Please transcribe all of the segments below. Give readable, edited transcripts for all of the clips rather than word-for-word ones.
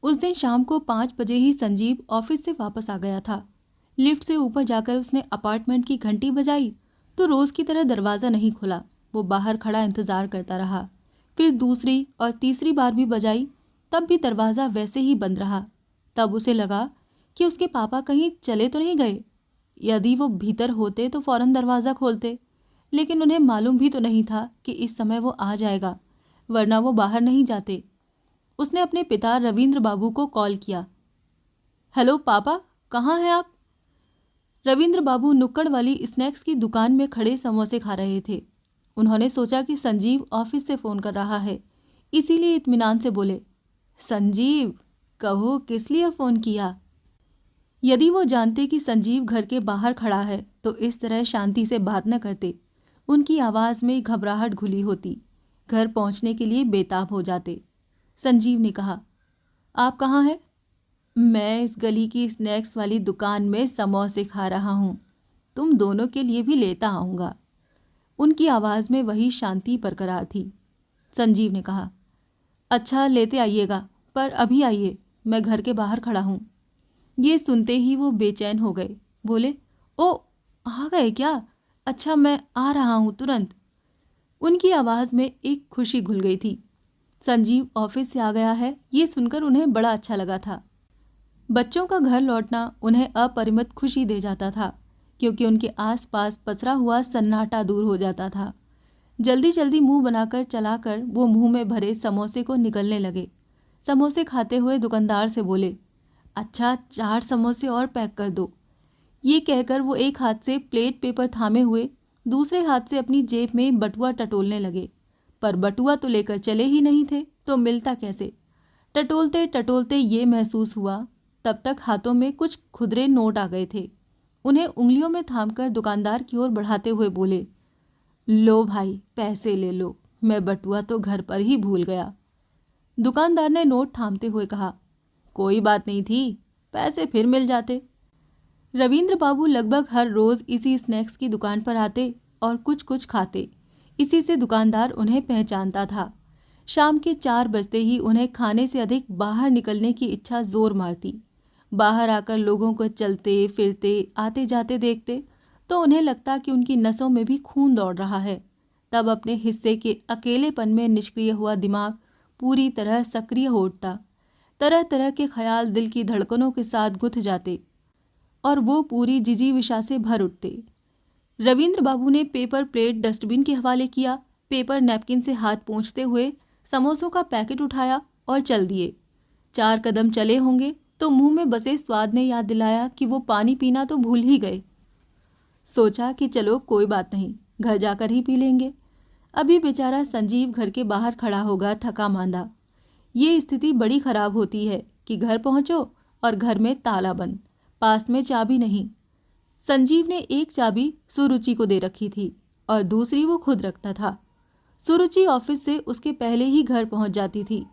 उस दिन शाम को 5 बजे ही संजीव ऑफिस से वापस आ गया था। लिफ्ट से ऊपर जाकर उसने अपार्टमेंट की घंटी बजाई तो रोज की तरह दरवाज़ा नहीं खुला। वो बाहर खड़ा इंतज़ार करता रहा। फिर दूसरी और तीसरी बार भी बजाई, तब भी दरवाज़ा वैसे ही बंद रहा। तब उसे लगा कि उसके पापा कहीं चले तो नहीं गए। यदि वो भीतर होते तो फौरन दरवाज़ा खोलते, लेकिन उन्हें मालूम भी तो नहीं था कि इस समय वो आ जाएगा, वरना वो बाहर नहीं जाते। उसने अपने पिता रविंद्र बाबू को कॉल किया। हेलो पापा, कहाँ हैं आप? रविंद्र बाबू नुक्कड़ वाली स्नैक्स की दुकान में खड़े समोसे खा रहे थे। उन्होंने सोचा कि संजीव ऑफिस से फ़ोन कर रहा है, इसीलिए इत्मीनान से बोले, संजीव, कहो किस लिए फ़ोन किया? यदि वो जानते कि संजीव घर के बाहर खड़ा है तो इस तरह शांति से बात न करते। उनकी आवाज़ में घबराहट घुली होती। घर पहुंचने के लिए बेताब हो जाते। संजीव ने कहा, आप कहाँ हैं? मैं इस गली की स्नैक्स वाली दुकान में समोसे खा रहा हूँ। तुम दोनों के लिए भी लेता आऊँगा। उनकी आवाज़ में वही शांति बरकरार थी। संजीव ने कहा, अच्छा लेते आइएगा, पर अभी आइए, मैं घर के बाहर खड़ा हूँ। ये सुनते ही वो बेचैन हो गए। बोले, ओ, आ गए क्या? अच्छा, मैं आ रहा हूँ तुरंत। उनकी आवाज़ में एक खुशी घुल गई थी। संजीव ऑफिस से आ गया है, ये सुनकर उन्हें बड़ा अच्छा लगा था। बच्चों का घर लौटना उन्हें अपरिमित खुशी दे जाता था, क्योंकि उनके आसपास पसरा हुआ सन्नाटा दूर हो जाता था। जल्दी जल्दी मुंह बनाकर चलाकर वो मुंह में भरे समोसे को निगलने लगे। समोसे खाते हुए दुकानदार से बोले, अच्छा 4 समोसे और पैक कर दो। ये कहकर वो एक हाथ से प्लेट पेपर थामे हुए दूसरे हाथ से अपनी जेब में बटुआ टटोलने लगे। पर बटुआ तो लेकर चले ही नहीं थे, तो मिलता कैसे? टटोलते टटोलते ये महसूस हुआ, तब तक हाथों में कुछ खुदरे नोट आ गए थे। उन्हें उंगलियों में थामकर दुकानदार की ओर बढ़ाते हुए बोले, लो भाई, पैसे ले लो, मैं बटुआ तो घर पर ही भूल गया। दुकानदार ने नोट थामते हुए कहा, कोई बात नहीं थी, पैसे फिर मिल जाते। रविंद्र बाबू लगभग हर रोज इसी स्नैक्स की दुकान पर आते और कुछ कुछ खाते। इसी से दुकानदार उन्हें पहचानता था। शाम के 4 बजते ही उन्हें खाने से अधिक बाहर निकलने की इच्छा जोर मारती। बाहर आकर लोगों को चलते फिरते आते जाते देखते तो उन्हें लगता कि उनकी नसों में भी खून दौड़ रहा है। तब अपने हिस्से के अकेलेपन में निष्क्रिय हुआ दिमाग पूरी तरह सक्रिय हो उठता। तरह तरह के ख्याल दिल की धड़कनों के साथ गुथ जाते और वो पूरी जिजीविषा से भर उठते। रविंद्र बाबू ने पेपर प्लेट डस्टबिन के हवाले किया, पेपर नैपकिन से हाथ पोंछते हुए समोसों का पैकेट उठाया और चल दिए। 4 कदम चले होंगे तो मुंह में बसे स्वाद ने याद दिलाया कि वो पानी पीना तो भूल ही गए। सोचा कि चलो कोई बात नहीं, घर जाकर ही पी लेंगे। अभी बेचारा संजीव घर के बाहर खड़ा होगा थका मांदा। ये स्थिति बड़ी खराब होती है कि घर पहुंचो और घर में ताला बंद, पास में चाबी नहीं। संजीव ने एक चाबी सुरुचि को दे रखी थी और दूसरी वो खुद रखता था। सुरुचि ऑफिस से उसके पहले ही घर पहुंच जाती थी,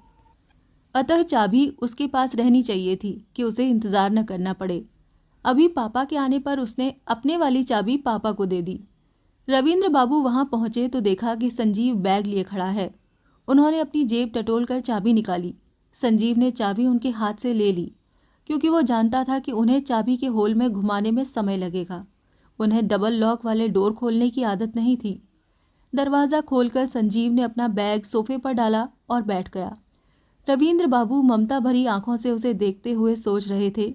अतः चाबी उसके पास रहनी चाहिए थी कि उसे इंतजार न करना पड़े। अभी पापा के आने पर उसने अपने वाली चाबी पापा को दे दी। रविंद्र बाबू वहां पहुंचे तो देखा कि संजीव बैग लिए खड़ा है। उन्होंने अपनी जेब टटोल कर चाबी निकाली। संजीव ने चाबी उनके हाथ से ले ली, क्योंकि वो जानता था कि उन्हें चाबी के होल में घुमाने में समय लगेगा। उन्हें डबल लॉक वाले डोर खोलने की आदत नहीं थी। दरवाज़ा खोलकर संजीव ने अपना बैग सोफे पर डाला और बैठ गया। रविंद्र बाबू ममता भरी आंखों से उसे देखते हुए सोच रहे थे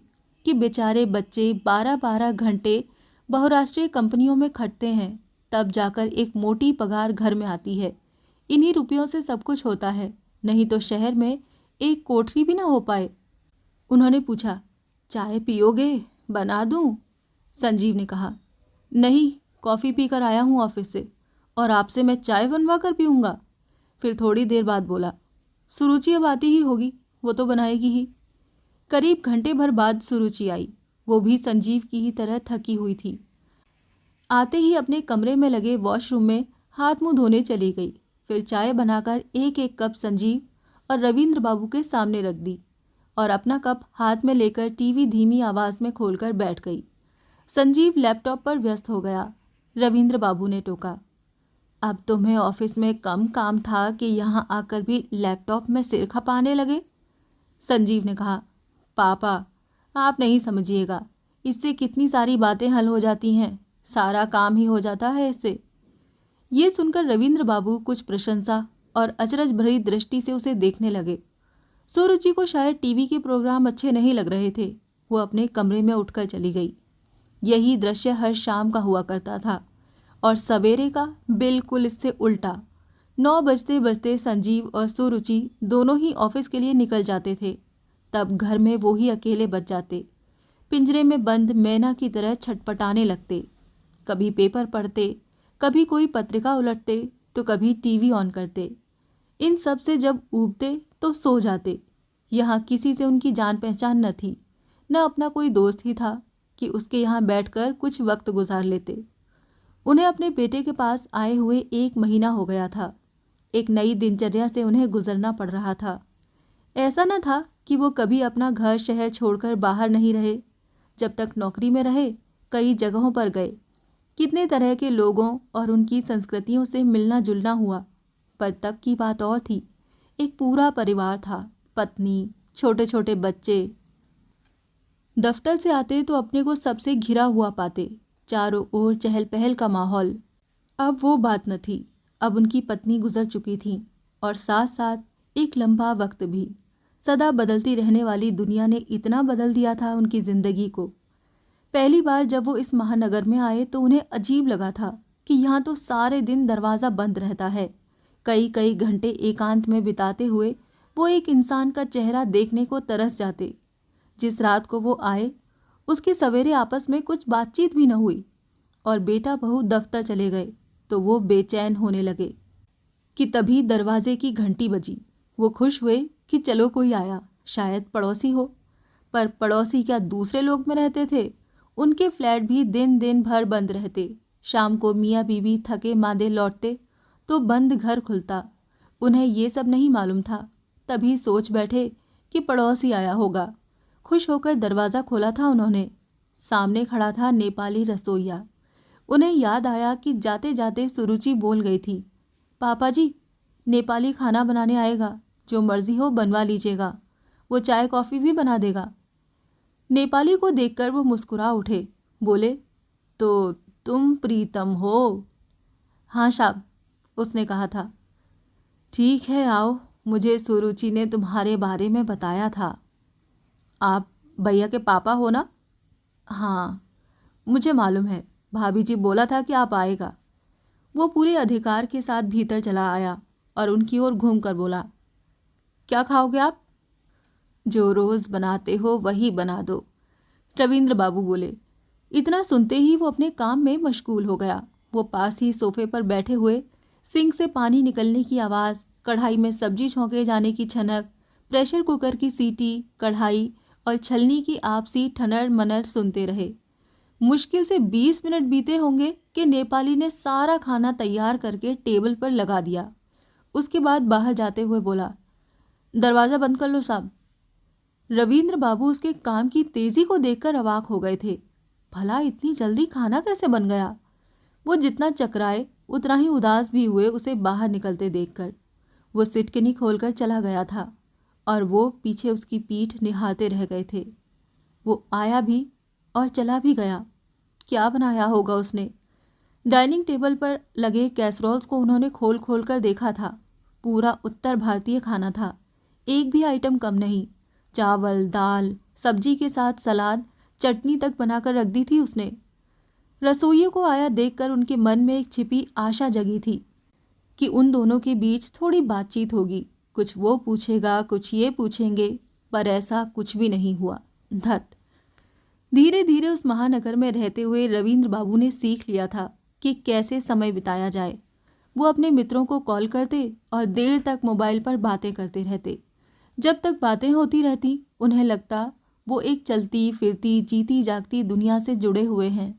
कि बेचारे बच्चे 12-12 घंटे बहुराष्ट्रीय कंपनियों में खटते हैं, तब जाकर एक मोटी पगार घर में आती है। इन्हीं रुपयों से सब कुछ होता है, नहीं तो शहर में एक कोठरी भी ना हो पाए। उन्होंने पूछा, चाय पियोगे? बना दूं? संजीव ने कहा, नहीं, कॉफ़ी पीकर आया हूँ ऑफिस से, और आपसे मैं चाय बनवा कर पीऊँगा। फिर थोड़ी देर बाद बोला, सुरुचि अब आती ही होगी, वो तो बनाएगी ही। करीब घंटे भर बाद सुरुचि आई। वो भी संजीव की ही तरह थकी हुई थी। आते ही अपने कमरे में लगे वॉशरूम में हाथ मुंह धोने चली गई। फिर चाय बनाकर एक एक कप संजीव और रविंद्र बाबू के सामने रख दी और अपना कप हाथ में लेकर टीवी धीमी आवाज़ में खोलकर बैठ गई। संजीव लैपटॉप पर व्यस्त हो गया। रविंद्र बाबू ने टोका, अब तुम्हें ऑफिस में कम काम था कि यहाँ आकर भी लैपटॉप में सिर खपाने लगे? संजीव ने कहा। पापा, आप नहीं समझिएगा, इससे कितनी सारी बातें हल हो जाती हैं, सारा काम ही हो जाता है इससे। ये सुनकर रविंद्र बाबू कुछ प्रशंसा और अचरज भरी दृष्टि से उसे देखने लगे। सुरुचि को शायद टीवी के प्रोग्राम अच्छे नहीं लग रहे थे। वो अपने कमरे में उठकर चली गई। यही दृश्य हर शाम का हुआ करता था और सवेरे का बिल्कुल इससे उल्टा। 9 बजते बजते संजीव और सुरुचि दोनों ही ऑफिस के लिए निकल जाते थे। तब घर में वो ही अकेले बच जाते, पिंजरे में बंद मैना की तरह छटपटाने लगते। कभी पेपर पढ़ते, कभी कोई पत्रिका उलटते, तो कभी टीवी ऑन करते। इन सब से जब ऊबते तो सो जाते। यहाँ किसी से उनकी जान पहचान न थी, न अपना कोई दोस्त ही था कि उसके यहाँ बैठकर कुछ वक्त गुजार लेते। उन्हें अपने बेटे के पास आए हुए 1 महीना हो गया था। एक नई दिनचर्या से उन्हें गुजरना पड़ रहा था। ऐसा न था कि वो कभी अपना घर शहर छोड़कर बाहर नहीं रहे। जब तक नौकरी में रहे, कई जगहों पर गए, कितने तरह के लोगों और उनकी संस्कृतियों से मिलना जुलना हुआ। पर तब की बात और थी। एक पूरा परिवार था, पत्नी, छोटे छोटे बच्चे। दफ्तर से आते तो अपने को सबसे घिरा हुआ पाते, चारों ओर चहल पहल का माहौल। अब वो बात न थी। अब उनकी पत्नी गुजर चुकी थी और साथ साथ एक लंबा वक्त भी। सदा बदलती रहने वाली दुनिया ने इतना बदल दिया था उनकी जिंदगी को। पहली बार जब वो इस महानगर में आए तो उन्हें अजीब लगा था कि यहाँ तो सारे दिन दरवाज़ा बंद रहता है। कई कई घंटे एकांत में बिताते हुए वो एक इंसान का चेहरा देखने को तरस जाते। जिस रात को वो आए, उसके सवेरे आपस में कुछ बातचीत भी न हुई और बेटा बहू दफ्तर चले गए तो वो बेचैन होने लगे कि तभी दरवाजे की घंटी बजी। वो खुश हुए कि चलो कोई आया, शायद पड़ोसी हो। पर पड़ोसी क्या दूसरे लोग में रहते थे? उनके फ्लैट भी दिन दिन भर बंद रहते। शाम को मियाँ बीवी थके मांदे लौटते तो बंद घर खुलता। उन्हें ये सब नहीं मालूम था। तभी सोच बैठे कि पड़ोसी आया होगा। खुश होकर दरवाज़ा खोला था उन्होंने। सामने खड़ा था नेपाली रसोइया। उन्हें याद आया कि जाते जाते सुरुचि बोल गई थी, पापा जी, नेपाली खाना बनाने आएगा, जो मर्जी हो बनवा लीजिएगा, वो चाय कॉफ़ी भी बना देगा। नेपाली को देखकर वो मुस्कुरा उठे, बोले, तो तुम प्रीतम हो? हाँ साहब, उसने कहा था। ठीक है, आओ, मुझे सुरुचि ने तुम्हारे बारे में बताया था। आप भैया के पापा हो ना? हाँ, मुझे मालूम है, भाभी जी बोला था कि आप आएगा। वो पूरे अधिकार के साथ भीतर चला आया और उनकी ओर घूमकर बोला, क्या खाओगे आप? जो रोज़ बनाते हो वही बना दो, रविंद्र बाबू बोले। इतना सुनते ही वो अपने काम में मशगूल हो गया। वो पास ही सोफे पर बैठे हुए सिंक से पानी निकलने की आवाज़, कढ़ाई में सब्जी छौंके जाने की छनक, प्रेशर कुकर की सीटी, कढ़ाई और छलनी की आपसी ठनर मनर सुनते रहे। मुश्किल से 20 मिनट बीते होंगे कि नेपाली ने सारा खाना तैयार करके टेबल पर लगा दिया। उसके बाद बाहर जाते हुए बोला, दरवाज़ा बंद कर लो साहब। रविंद्र बाबू उसके काम की तेज़ी को देखकर अवाक हो गए थे। भला इतनी जल्दी खाना कैसे बन गया? वो जितना चकराए उतना ही उदास भी हुए उसे बाहर निकलते देखकर। वो सिटकिनी खोलकर चला गया था और वो पीछे उसकी पीठ निहारते रह गए थे। वो आया भी और चला भी गया। क्या बनाया होगा उसने? डाइनिंग टेबल पर लगे कैसरोल्स को उन्होंने खोल खोल कर देखा था। पूरा उत्तर भारतीय खाना था, एक भी आइटम कम नहीं। चावल, दाल, सब्जी के साथ सलाद, चटनी तक बनाकर रख दी थी उसने। रसोइयों को आया देखकर उनके मन में एक छिपी आशा जगी थी कि उन दोनों के बीच थोड़ी बातचीत होगी। कुछ वो पूछेगा, कुछ ये पूछेंगे, पर ऐसा कुछ भी नहीं हुआ। धत। धीरे धीरे उस महानगर में रहते हुए रविंद्र बाबू ने सीख लिया था कि कैसे समय बिताया जाए। वो अपने मित्रों को कॉल करते और देर तक मोबाइल पर बातें करते रहते। जब तक बातें होती रहती उन्हें लगता वो एक चलती फिरती जीती जागती दुनिया से जुड़े हुए हैं,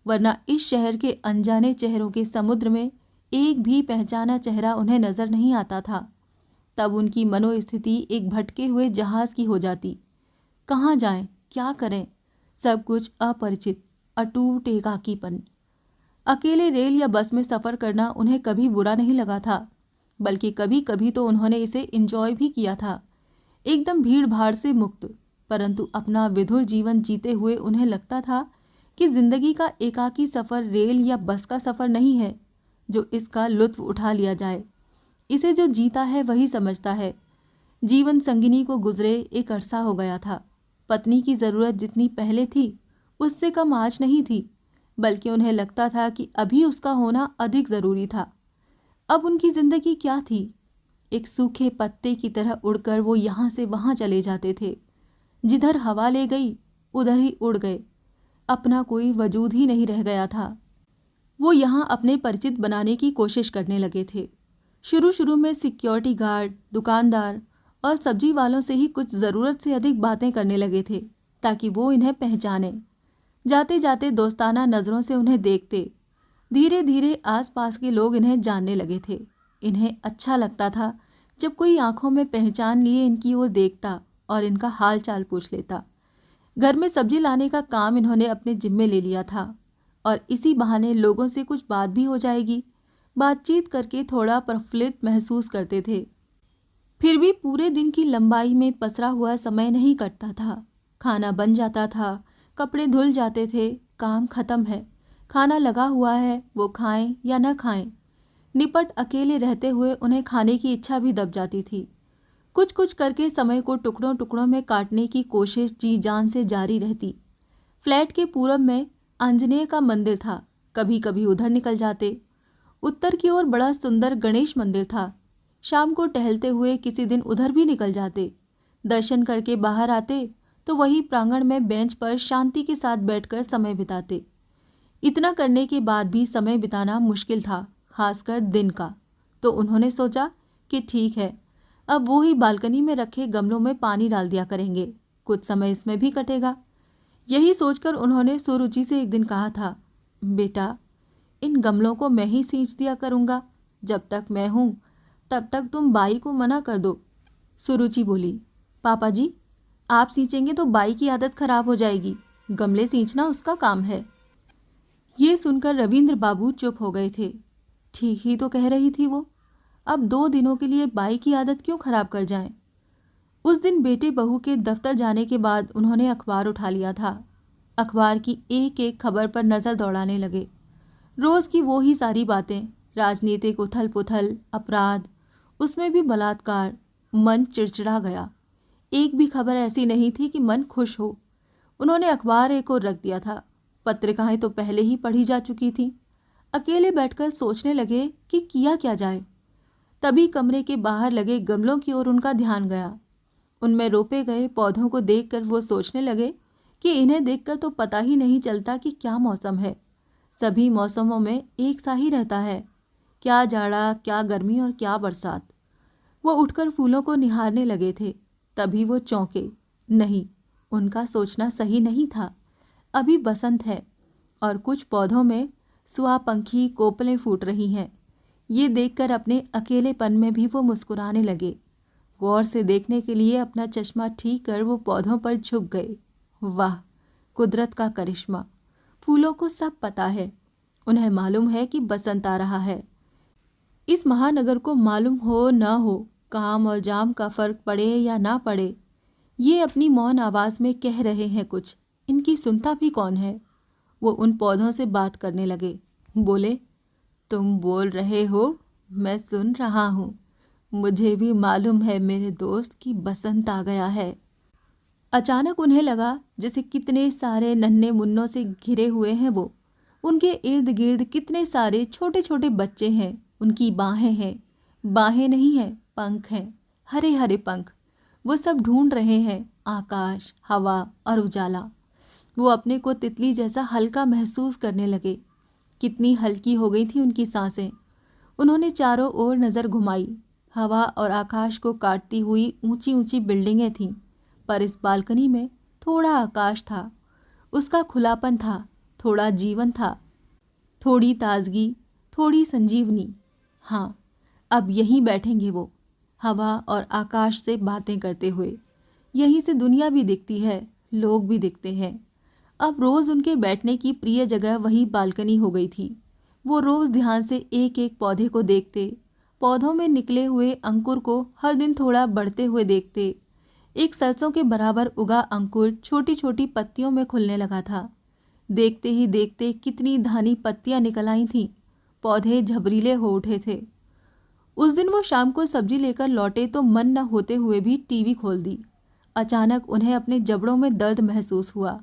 वरना इस शहर के अनजाने चेहरों के समुद्र में एक भी पहचाना चेहरा उन्हें नजर नहीं आता था। तब उनकी मनोस्थिति एक भटके हुए जहाज की हो जाती। कहाँ जाएं, क्या करें, सब कुछ अपरिचित, अटूट एकाकीपन। अकेले रेल या बस में सफ़र करना उन्हें कभी बुरा नहीं लगा था, बल्कि कभी कभी तो उन्होंने इसे एंजॉय भी किया था। एकदम भीड़ भाड़ से मुक्त। परंतु अपना विधुर जीवन जीते हुए उन्हें लगता था कि जिंदगी का एकाकी सफर रेल या बस का सफर नहीं है जो इसका लुत्फ उठा लिया जाए। इसे जो जीता है वही समझता है। जीवन संगिनी को गुजरे एक अरसा हो गया था। पत्नी की ज़रूरत जितनी पहले थी उससे कम आज नहीं थी, बल्कि उन्हें लगता था कि अभी उसका होना अधिक ज़रूरी था। अब उनकी ज़िंदगी क्या थी? एक सूखे पत्ते की तरह उड़कर वो यहाँ से वहाँ चले जाते थे। जिधर हवा ले गई उधर ही उड़ गए। अपना कोई वजूद ही नहीं रह गया था। वो यहाँ अपने परिचित बनाने की कोशिश करने लगे थे। शुरू शुरू में सिक्योरिटी गार्ड, दुकानदार और सब्जी वालों से ही कुछ ज़रूरत से अधिक बातें करने लगे थे ताकि वो इन्हें पहचाने। जाते जाते दोस्ताना नज़रों से उन्हें देखते। धीरे धीरे आसपास के लोग इन्हें जानने लगे थे। इन्हें अच्छा लगता था जब कोई आंखों में पहचान लिए इनकी ओर देखता और इनका हाल चाल पूछ लेता। घर में सब्जी लाने का काम इन्होंने अपने जिम्मे ले लिया था और इसी बहाने लोगों से कुछ बात भी हो जाएगी। बातचीत करके थोड़ा प्रफुल्लित महसूस करते थे। फिर भी पूरे दिन की लंबाई में पसरा हुआ समय नहीं कटता था। खाना बन जाता था, कपड़े धुल जाते थे, काम खत्म है, खाना लगा हुआ है, वो खाएं या न खाएं। निपट अकेले रहते हुए उन्हें खाने की इच्छा भी दब जाती थी। कुछ कुछ करके समय को टुकड़ों टुकड़ों में काटने की कोशिश जी जान से जारी रहती। फ्लैट के पूरब में आंजनेय का मंदिर था। कभी कभी उधर निकल जाते। उत्तर की ओर बड़ा सुंदर गणेश मंदिर था। शाम को टहलते हुए किसी दिन उधर भी निकल जाते। दर्शन करके बाहर आते तो वही प्रांगण में बेंच पर शांति के साथ बैठकर समय बिताते। इतना करने के बाद भी समय बिताना मुश्किल था, खासकर दिन का। तो उन्होंने सोचा कि ठीक है, अब वो ही बालकनी में रखे गमलों में पानी डाल दिया करेंगे, कुछ समय इसमें भी कटेगा। यही सोचकर उन्होंने सुरुचि से एक दिन कहा था, बेटा, इन गमलों को मैं ही सींच दिया करूँगा। जब तक मैं हूँ तब तक तुम बाई को मना कर दो। सुरुचि बोली, पापा जी, आप सींचेंगे तो बाई की आदत खराब हो जाएगी। गमले सींचना उसका काम है। ये सुनकर रविंद्र बाबू चुप हो गए थे। ठीक ही तो कह रही थी वो। अब 2 दिनों के लिए बाई की आदत क्यों खराब कर जाएं? उस दिन बेटे बहू के दफ्तर जाने के बाद उन्होंने अखबार उठा लिया था। अखबार की एक एक खबर पर नज़र दौड़ाने लगे। रोज़ की वो ही सारी बातें, राजनीतिक उथल पुथल, अपराध, उसमें भी बलात्कार। मन चिड़चिड़ा गया। एक भी खबर ऐसी नहीं थी कि मन खुश हो। उन्होंने अखबार एक ओर रख दिया था। पत्रिकाएं तो पहले ही पढ़ी जा चुकी थीं। अकेले बैठकर सोचने लगे कि किया क्या जाए। तभी कमरे के बाहर लगे गमलों की ओर उनका ध्यान गया। उनमें रोपे गए पौधों को देखकर वो सोचने लगे कि इन्हें देखकर तो पता ही नहीं चलता कि क्या मौसम है। सभी मौसमों में एक सा ही रहता है, क्या जाड़ा, क्या गर्मी और क्या बरसात। वो उठकर फूलों को निहारने लगे थे। तभी वो चौंके। नहीं, उनका सोचना सही नहीं था। अभी बसंत है और कुछ पौधों में स्वापंखी कोपलें फूट रही हैं। ये देखकर अपने अकेलेपन में भी वो मुस्कुराने लगे। गौर से देखने के लिए अपना चश्मा ठीक कर वो पौधों पर झुक गए। वाह, कुदरत का करिश्मा! फूलों को सब पता है। उन्हें मालूम है कि बसंत आ रहा है। इस महानगर को मालूम हो न हो, काम और जाम का फर्क पड़े या ना पड़े, ये अपनी मौन आवाज़ में कह रहे हैं कुछ। इनकी सुनता भी कौन है? वो उन पौधों से बात करने लगे। बोले, तुम बोल रहे हो, मैं सुन रहा हूँ। मुझे भी मालूम है मेरे दोस्त कि बसंत आ गया है। अचानक उन्हें लगा जैसे कितने सारे नन्हे मुन्नों से घिरे हुए हैं वो। उनके इर्द गिर्द कितने सारे छोटे छोटे बच्चे हैं। उनकी बाहें हैं, बाहें नहीं हैं, पंख हैं, हरे हरे पंख। वो सब ढूंढ रहे हैं आकाश, हवा और उजाला। वो अपने को तितली जैसा हल्का महसूस करने लगे। कितनी हल्की हो गई थी उनकी सांसें। उन्होंने चारों ओर नज़र घुमाई। हवा और आकाश को काटती हुई ऊंची ऊंची बिल्डिंगें थीं, पर इस बालकनी में थोड़ा आकाश था। उसका खुलापन था, थोड़ा जीवन था, थोड़ी ताजगी, थोड़ी संजीवनी। हाँ, अब यहीं बैठेंगे वो, हवा और आकाश से बातें करते हुए। यहीं से दुनिया भी दिखती है, लोग भी दिखते हैं। अब रोज़ उनके बैठने की प्रिय जगह वही बालकनी हो गई थी। वो रोज़ ध्यान से एक एक पौधे को देखते, पौधों में निकले हुए अंकुर को हर दिन थोड़ा बढ़ते हुए देखते। एक सरसों के बराबर उगा अंकुर छोटी छोटी पत्तियों में खुलने लगा था। देखते ही देखते कितनी धानी पत्तियां निकल आई थीं। पौधे झबरीले हो उठे थे। उस दिन वो शाम को सब्जी लेकर लौटे तो मन न होते हुए भी टीवी खोल दी। अचानक उन्हें अपने जबड़ों में दर्द महसूस हुआ।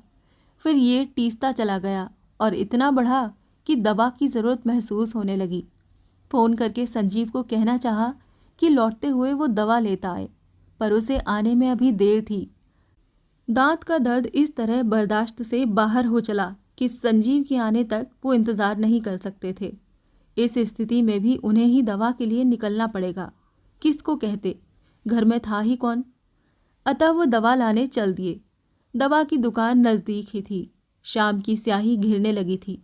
फिर ये टीसता चला गया और इतना बढ़ा कि दवा की ज़रूरत महसूस होने लगी। फ़ोन करके संजीव को कहना चाहा कि लौटते हुए वो दवा लेता आए, पर उसे आने में अभी देर थी। दांत का दर्द इस तरह बर्दाश्त से बाहर हो चला कि संजीव के आने तक वो इंतज़ार नहीं कर सकते थे। इस स्थिति में भी उन्हें ही दवा के लिए निकलना पड़ेगा। किसको कहते? घर में था ही कौन? अतः वो दवा लाने चल दिए। दवा की दुकान नज़दीक ही थी। शाम की स्याही घिरने लगी थी।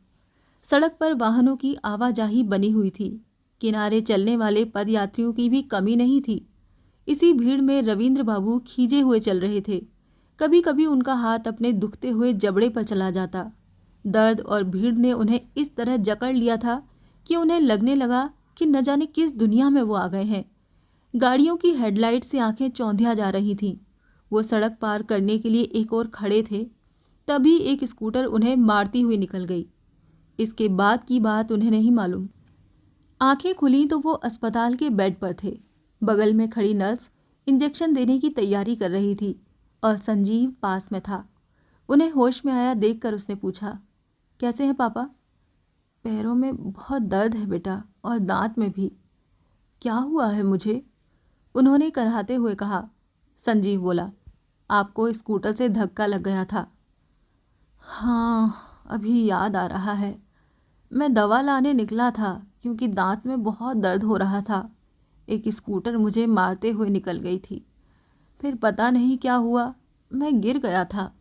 सड़क पर वाहनों की आवाजाही बनी हुई थी। किनारे चलने वाले पदयात्रियों की भी कमी नहीं थी। इसी भीड़ में रविंद्र बाबू खींचे हुए चल रहे थे। कभी कभी उनका हाथ अपने दुखते हुए जबड़े पर चला जाता। दर्द और भीड़ ने उन्हें इस तरह जकड़ लिया था कि उन्हें लगने लगा कि न जाने किस दुनिया में वो आ गए हैं। गाड़ियों की हेडलाइट से आंखें चौंधिया जा रही थीं। वो सड़क पार करने के लिए एक और खड़े थे, तभी एक स्कूटर उन्हें मारती हुई निकल गई। इसके बाद की बात उन्हें नहीं मालूम। आंखें खुली तो वो अस्पताल के बेड पर थे। बगल में खड़ी नर्स इंजेक्शन देने की तैयारी कर रही थी और संजीव पास में था। उन्हें होश में आया देखकर उसने पूछा, कैसे हैं पापा? पैरों में बहुत दर्द है बेटा, और दांत में भी। क्या हुआ है मुझे? उन्होंने कराहते हुए कहा। संजीव बोला, आपको स्कूटर से धक्का लग गया था। हाँ, अभी याद आ रहा है। मैं दवा लाने निकला था क्योंकि दांत में बहुत दर्द हो रहा था। एक स्कूटर मुझे मारते हुए निकल गई थी। फिर पता नहीं क्या हुआ, मैं गिर गया था।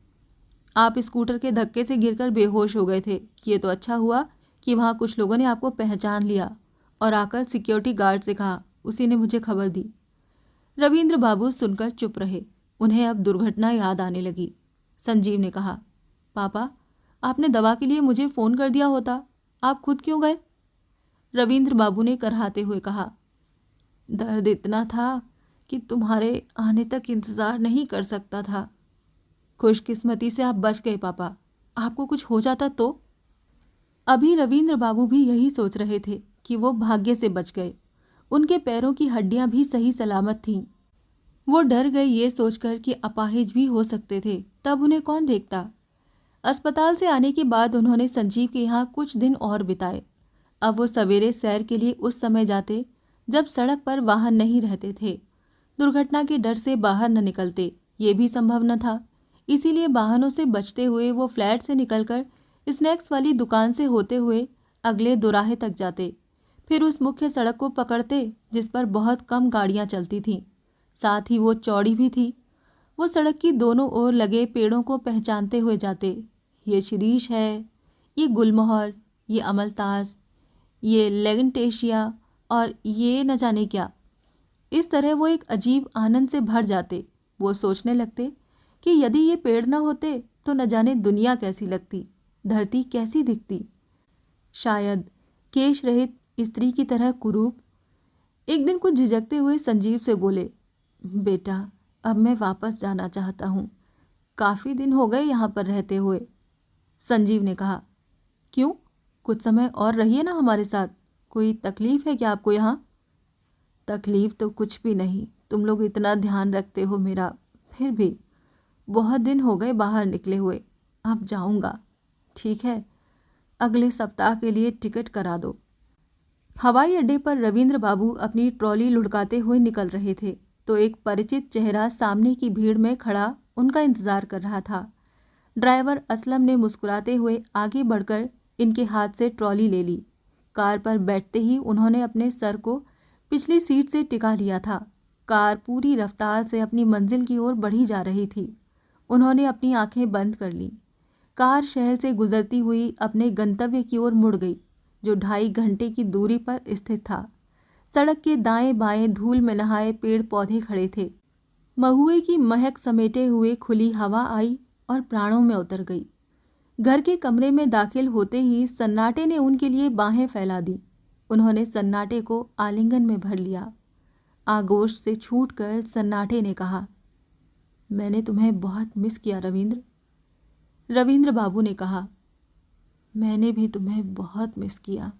आप स्कूटर के धक्के से गिरकर बेहोश हो गए थे। ये तो अच्छा हुआ कि वहाँ कुछ लोगों ने आपको पहचान लिया और आकर सिक्योरिटी गार्ड से कहा, उसी ने मुझे खबर दी। रविंद्र बाबू सुनकर चुप रहे। उन्हें अब दुर्घटना याद आने लगी। संजीव ने कहा, पापा, आपने दवा के लिए मुझे फ़ोन कर दिया होता, आप खुद क्यों गए? रविंद्र बाबू ने कराहते हुए कहा, दर्द इतना था कि तुम्हारे आने तक इंतज़ार नहीं कर सकता था। खुशकिस्मती से आप बच गए पापा, आपको कुछ हो जाता तो? अभी रविंद्र बाबू भी यही सोच रहे थे कि वो भाग्य से बच गए। उनके पैरों की हड्डियां भी सही सलामत थीं। वो डर गए ये सोचकर कि अपाहिज भी हो सकते थे, तब उन्हें कौन देखता। अस्पताल से आने के बाद उन्होंने संजीव के यहाँ कुछ दिन और बिताए। अब वो सवेरे सैर के लिए उस समय जाते जब सड़क पर वाहन नहीं रहते थे। दुर्घटना के डर से बाहर न निकलते, ये भी संभव न था। इसीलिए वाहनों से बचते हुए वो फ्लैट से निकलकर स्नैक्स वाली दुकान से होते हुए अगले दोराहे तक जाते, फिर उस मुख्य सड़क को पकड़ते जिस पर बहुत कम गाड़ियां चलती थीं। साथ ही वो चौड़ी भी थी। वो सड़क की दोनों ओर लगे पेड़ों को पहचानते हुए जाते। ये शिरीष है, ये गुलमोहर, ये अमलतास, ये लेगनटेशिया और ये न जाने क्या। इस तरह वो एक अजीब आनंद से भर जाते। वो सोचने लगते कि यदि ये पेड़ न होते तो न जाने दुनिया कैसी लगती, धरती कैसी दिखती। शायद केश रहित स्त्री की तरह कुरूप। एक दिन कुछ झिझकते हुए संजीव से बोले, बेटा, अब मैं वापस जाना चाहता हूँ। काफ़ी दिन हो गए यहाँ पर रहते हुए। संजीव ने कहा, क्यों? कुछ समय और रहिए ना हमारे साथ। कोई तकलीफ़ है क्या आपको यहाँ? तकलीफ़ तो कुछ भी नहीं, तुम लोग इतना ध्यान रखते हो मेरा। फिर भी बहुत दिन हो गए बाहर निकले हुए। अब जाऊँगा। ठीक है, अगले सप्ताह के लिए टिकट करा दो। हवाई अड्डे पर रविंद्र बाबू अपनी ट्रॉली लुढ़काते हुए निकल रहे थे तो एक परिचित चेहरा सामने की भीड़ में खड़ा उनका इंतजार कर रहा था। ड्राइवर असलम ने मुस्कुराते हुए आगे बढ़कर इनके हाथ से ट्रॉली ले ली। कार पर बैठते ही उन्होंने अपने सर को पिछली सीट से टिका लिया था। कार पूरी रफ्तार से अपनी मंजिल की ओर बढ़ी जा रही थी। उन्होंने अपनी आंखें बंद कर लीं। कार शहर से गुजरती हुई अपने गंतव्य की ओर मुड़ गई, जो 2.5 घंटे की दूरी पर स्थित था। सड़क के दाएं बाएं धूल में नहाए पेड़ पौधे खड़े थे। महुए की महक समेटे हुए खुली हवा आई और प्राणों में उतर गई। घर के कमरे में दाखिल होते ही सन्नाटे ने उनके लिए बाहें फैला दी। उन्होंने सन्नाटे को आलिंगन में भर लिया। आगोश से छूटकर सन्नाटे ने कहा, मैंने तुम्हें बहुत मिस किया रविंद्र। रविंद्र बाबू ने कहा। मैंने भी तुम्हें बहुत मिस किया।